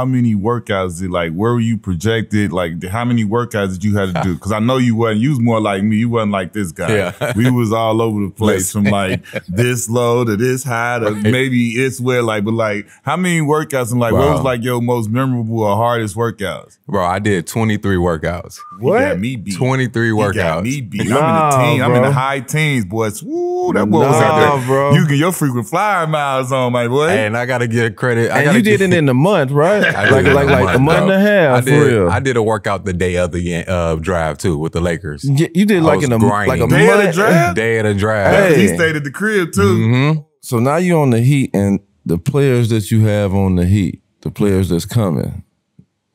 many workouts did, like, where were you projected? Like, how many workouts did you have to do? Because I know you was more like me. You wasn't like this guy. Yeah. We was all over the place from like this low to this high to maybe it's where like, but like, how many workouts and like, what was like your most memorable or hardest workouts? Bro, I did 23 workouts. What? You got me beat. 23 workouts. You got me beat. I'm in the team. I'm in the high teens, boys. Woo, that boy was out there. Bro. You get your frequent flyer miles on, my boy. And I gotta give credit. And you did it in the month, right? like a month and a half. For real. I did a workout the day of the drive too with the Lakers. You did like in a like a day of the draft. Day of the draft. Hey. He stayed at the crib too. So now you're on the Heat, and the players that you have on the Heat, the players that's coming,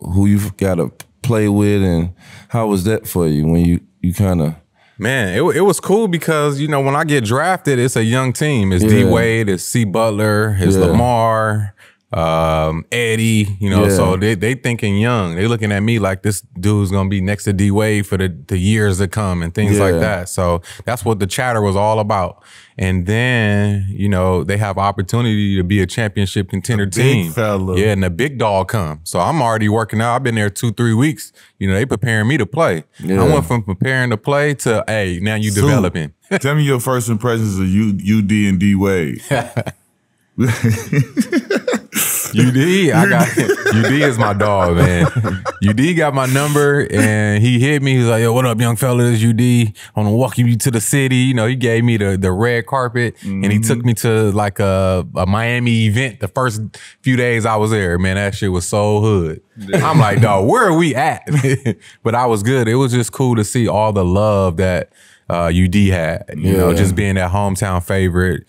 who you've got to play with, and how was that for you when you kind of? Man, it was cool because, you know, when I get drafted, it's a young team. It's D-Wade, it's C. Butler, it's Lamar, Eddie, you know, so they thinking young. They looking at me like this dude's going to be next to D-Wade for the years to come and things like that. So that's what the chatter was all about. And then, you know, they have opportunity to be a championship contender team. Fella. Yeah, and the big dog come. So I'm already working out. I've been there 2-3 weeks. You know, they preparing me to play. I went from preparing to play to, hey, now you developing. Tell me your first impressions of UD and D-Wade. UD is my dog, man. UD got my number and he hit me. He's like, yo, what up, young fella? This UD. I want to walk you to the city. You know, he gave me the red carpet and he took me to like a Miami event the first few days I was there. Man, that shit was so hood. I'm like, dog, where are we at? But I was good. It was just cool to see all the love that UD had. You know, just being that hometown favorite,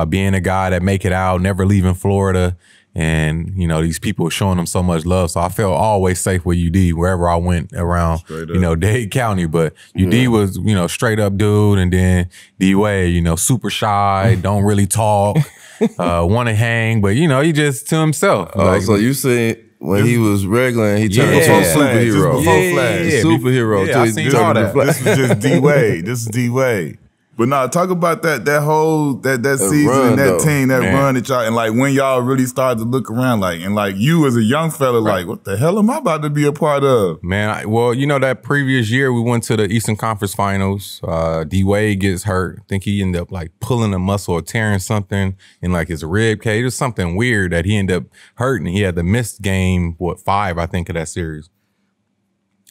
being a guy that make it out, never leaving Florida. And, you know, these people showing them so much love. So I felt always safe with UD wherever I went around, you know, Dade County. But UD was, you know, straight up dude. And then D-Wade, you know, super shy, don't really talk, want to hang. But, you know, he just to himself. Like, so you say when he was regular and he turned into a superhero. Superhero. Yeah, I seen all that. This is just D-Wade. This is D-Wade. But now talk about that whole season run, and that though. team, that run that y'all, and like when y'all really started to look around, like, and like you as a young fella, like, what the hell am I about to be a part of? Man, well, you know, that previous year we went to the Eastern Conference Finals. D-Wade gets hurt. I think he ended up like pulling a muscle or tearing something in like his rib cage. It was something weird that he ended up hurting. He had to miss game, 5, I think, of that series.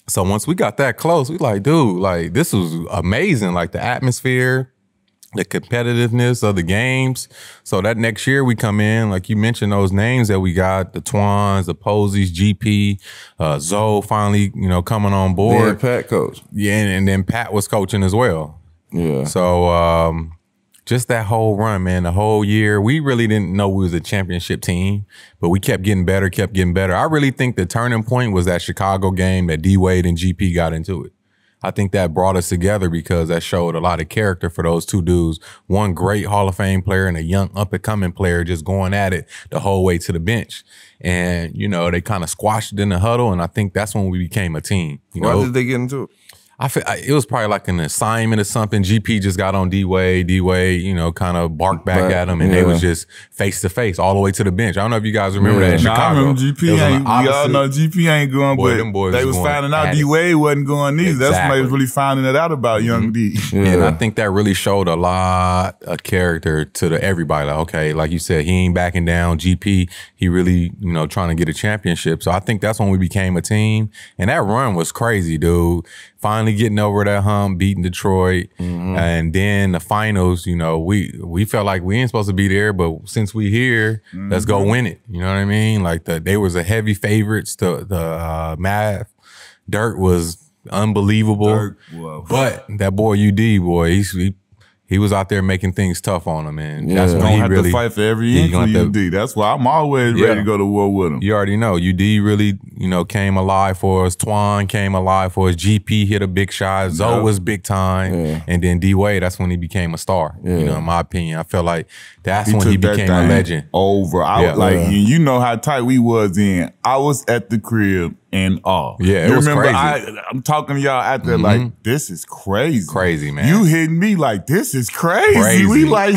So once we got that close, we like, dude, like this was amazing. Like the atmosphere, the competitiveness of the games. So that next year we come in, like you mentioned those names that we got, the Twans, the Posies, GP, Zoe finally, you know, coming on board. Then Pat coach. Yeah, and then Pat was coaching as well. Yeah. So just that whole run, man, the whole year, we really didn't know we was a championship team, but we kept getting better, I really think the turning point was that Chicago game that D-Wade and GP got into it. I think that brought us together because that showed a lot of character for those two dudes. One great Hall of Fame player and a young up-and-coming player just going at it the whole way to the bench. And, you know, they kind of squashed it in the huddle, and I think that's when we became a team. Why did they get into it? I feel it was probably like an assignment or something. GP just got on D-Wade. D-Wade, you know, kind of barked back at him, and they was just face to face all the way to the bench. I don't know if you guys remember that in Chicago. I remember GP ain't. We all know GP ain't going, but them boys they was finding out D-Wade wasn't going either. That's when they was really finding it out about young D. And I think that really showed a lot of character to everybody. Like, okay, like you said, he ain't backing down. GP, he really, you know, trying to get a championship. So I think that's when we became a team, and that run was crazy, dude. Finally getting over that hump, beating Detroit, and then the finals. You know, we felt like we ain't supposed to be there, but since we here, let's go win it. You know what I mean? Like they was a heavy favorites to the Mav. Dirk was unbelievable, but that boy UD boy, he was out there making things tough on him, and that's when he really to fight for every inch with UD. That's why I'm always ready to go to war with him. You already know UD really, you know, came alive for us. Twan came alive for us. GP hit a big shot. Zoe was big time, and then D-Wade. That's when he became a star. You know, in my opinion, I felt like that's when he became a legend. I was like, you know how tight we was in. I was at the crib in awe. Yeah, it was crazy. I'm talking to y'all out there like, this is crazy. Crazy, man. You hitting me like, this is crazy. We like,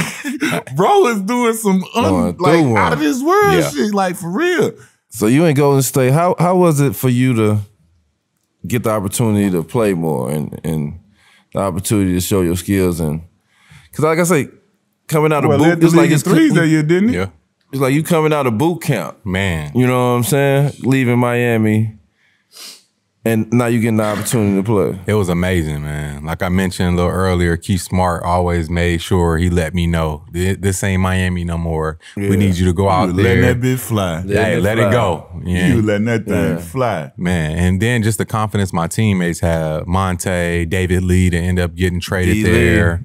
bro is doing some like out of this world shit, like for real. So you in Golden State. How was it for you to get the opportunity to play more and the opportunity to show your skills? And because like I say, coming out of boot, it's like threes that year, didn't he? Yeah. It's like you coming out of boot camp, man. You know what I'm saying? Leaving Miami. And now you getting the opportunity to play. It was amazing, man. Like I mentioned a little earlier, Keith Smart always made sure he let me know, this ain't Miami no more. Yeah. We need you to go out there. Letting that bitch fly. Let it go. Yeah. You letting that thing fly. Man, and then just the confidence my teammates have. Monte, David Lee to end up getting traded there.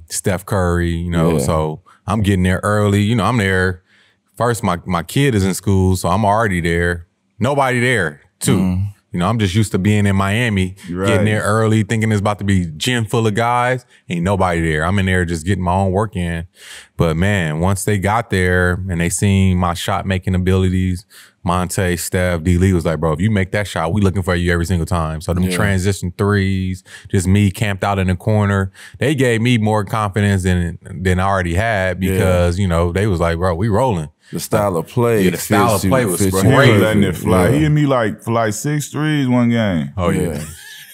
Steph Curry, you know, so I'm getting there early. You know, I'm there. First, my kid is in school, so I'm already there. Nobody there, too. You know, I'm just used to being in Miami, getting there early, thinking it's about to be gym full of guys. Ain't nobody there. I'm in there just getting my own work in. But man, once they got there and they seen my shot making abilities, Monte, Steph, D. Lee was like, bro, if you make that shot, we looking for you every single time. So them transition threes, just me camped out in the corner, they gave me more confidence than I already had because, you know, they was like, bro, we rolling. The style of play. The style of play was great. He was letting it fly. He hit me for like 6 threes one game. Oh, yeah.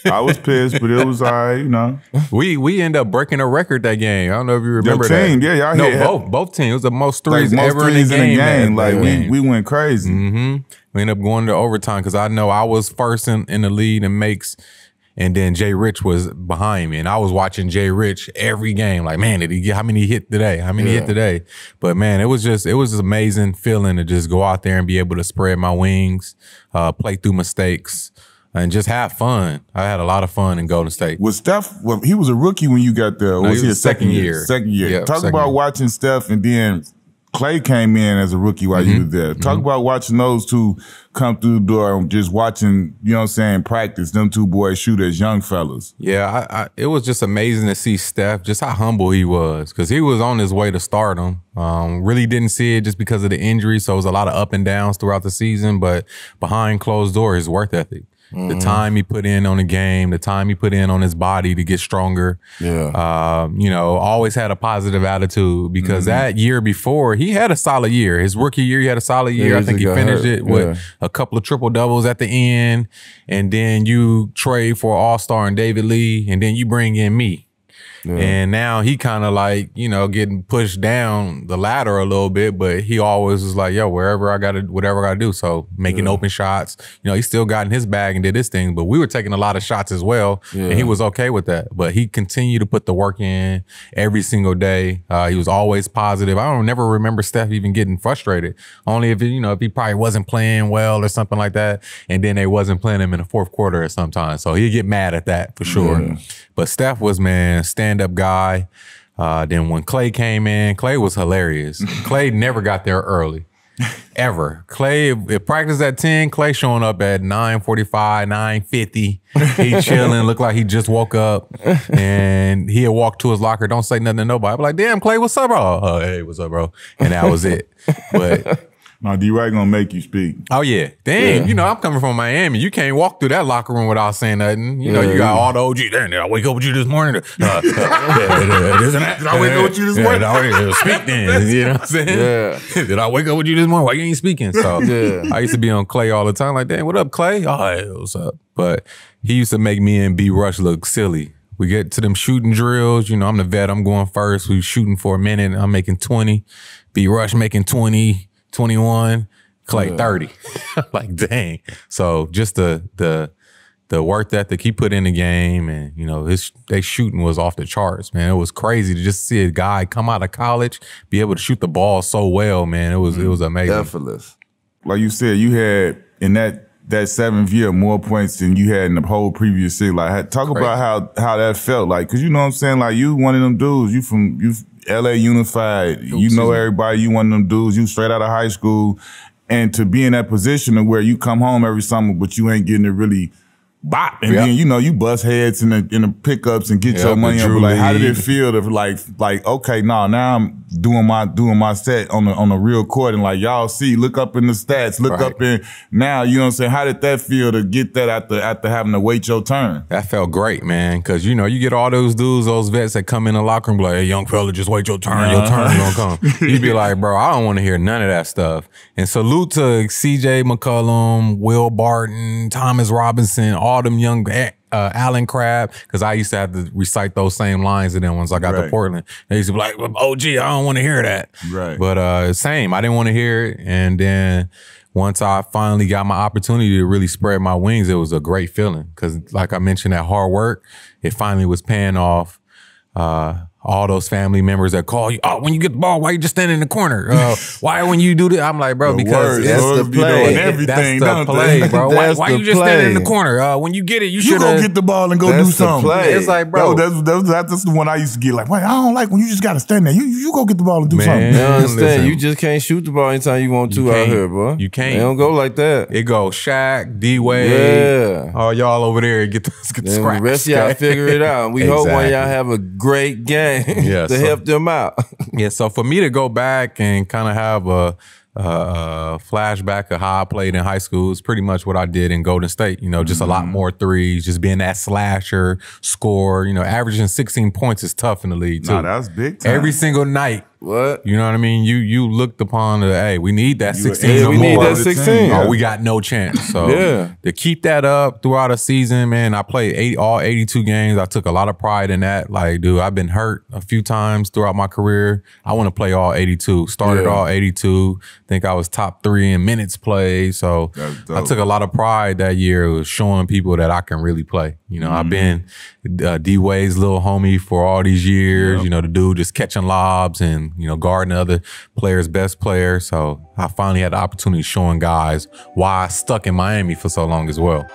I was pissed, but it was all right, you know. We ended up breaking a record that game. I don't know if you remember Your team, that. y'all hit both teams. It was the most threes ever in the game. Like we went crazy. We ended up going to overtime because I know I was first in the lead in makes. And then Jay Rich was behind me, and I was watching Jay Rich every game. Like, man, did he get how many hit today? How many hit today? But man, it was just amazing feeling to just go out there and be able to spread my wings, play through mistakes, and just have fun. I had a lot of fun in Golden State. Was Steph? Well, he was a rookie when you got there. Or was he a second year? Second year. Yep, Talk about watching Steph, and then Clay came in as a rookie while you were there. Talk about watching those two come through the door and just watching, you know what I'm saying, practice, them two boys shoot as young fellas. Yeah, it was just amazing to see Steph, just how humble he was, because he was on his way to stardom. Really didn't see it just because of the injury, so it was a lot of up and downs throughout the season, but behind closed doors, his work ethic. The time he put in on the game, the time he put in on his body to get stronger. You know, always had a positive attitude because that year before, he had a solid year. His rookie year, he had a solid year. I think he finished it with a couple of triple doubles at the end. And then you trade for All-Star and David Lee, and then you bring in me. And now he kind of like, you know, getting pushed down the ladder a little bit, but he always was like, yo, whatever I got to do. So making open shots, you know, he still got in his bag and did his thing, but we were taking a lot of shots as well. And he was okay with that, but he continued to put the work in every single day. He was always positive. I don't never remember Steph even getting frustrated, only if, you know, if he probably wasn't playing well or something like that. And then they wasn't playing him in the fourth quarter or sometimes. So he'd get mad at that for sure. But Steph was, man, stand-up guy. Then when Clay came in, Clay was hilarious. Clay never got there early, ever. Clay, if practice at 10, Clay showing up at 9:45, 9:50. He chilling, looked like he just woke up. And he'd walk to his locker, don't say nothing to nobody. I'm like, damn, Clay, what's up, bro? Oh, hey, what's up, bro? And that was it. But now, D-Wright gonna make you speak. Oh, yeah. Damn, you know, I'm coming from Miami. You can't walk through that locker room without saying nothing. You know, you got all the OGs. Damn, did I wake up with you this morning? Did I wake up with you this morning? Speak then. You know what I'm saying? Did I wake up with you this morning? Why you ain't speaking? So I used to be on Clay all the time. Like, damn, what up, Clay? Oh, hey, what's up? But he used to make me and B. Rush look silly. We get to them shooting drills. You know, I'm the vet. I'm going first. We shooting for a minute. I'm making 20. B. Rush making 20. 21, Clay 30. Like, dang. So just the work ethic he put in the game, and you know, they shooting was off the charts, man. It was crazy to just see a guy come out of college be able to shoot the ball so well, man. It was amazing. Effortless. Like you said, you had in that 7th year more points than you had in the whole previous year. Like, talk about how that felt, like, cause you know what I'm saying, like, you one of them dudes, you L.A. Unified, you know everybody, you one of them dudes, you straight out of high school, and to be in that position of where you come home every summer, but you ain't getting to really bop, and then, you know, you bust heads in the pickups and get your money up. Like, how did it feel to like, okay, now doing my set on the real court and like y'all see, look up in the stats, look up in now, you know what I'm saying? How did that feel to get that after having to wait your turn? That felt great, man, because you know you get all those dudes, those vets that come in the locker room like, hey, young fella, just wait your turn, your turn gonna come. You'd be like, bro, I don't want to hear none of that stuff. And salute to C.J. McCollum, Will Barton, Thomas Robinson, all them young Allen Crabbe, because I used to have to recite those same lines to them once I got to Portland. They used to be like, OG, I don't want to hear that. Right. But same, I didn't want to hear it. And then once I finally got my opportunity to really spread my wings, it was a great feeling. Because like I mentioned, that hard work, it finally was paying off. All those family members that call you, oh, when you get the ball, why you just standing in the corner? Why when you do this? I'm like, bro, because that's the play. Everything, that's the play, bro. Why you just standing in the corner? When you get it, you should go get the ball and go do something. Play. It's like, bro, that's the one I used to get like, wait, I don't like when you just got to stand there. You go get the ball and do something. You understand? Listen, you just can't shoot the ball anytime you want to out here, bro. You can't. It don't go like that. It goes Shaq, D-Wade, all y'all over there get the scraps. The rest of y'all figure it out. We hope one of y'all have a great game to help them out. Yeah, so for me to go back and kind of have a flashback of how I played in high school is pretty much what I did in Golden State. You know, just a lot more threes, just being that slasher, score. You know, averaging 16 points is tough in the league too. Nah, that's big time. Every single night. What? You know what I mean? You looked upon the, hey, we need that 16 yeah, or we more. need that 16. Oh, we got no chance. So to keep that up throughout a season, man, I played all 82 games. I took a lot of pride in that. Like, dude, I've been hurt a few times throughout my career. I want to play all 82. Started all 82. think I was top 3 in minutes played. So I took a lot of pride that year with showing people that I can really play. You know, I've been D-Wade's little homie for all these years. You know, the dude just catching lobs and, you know, guarding other players' best player. So I finally had the opportunity showing guys why I stuck in Miami for so long as well.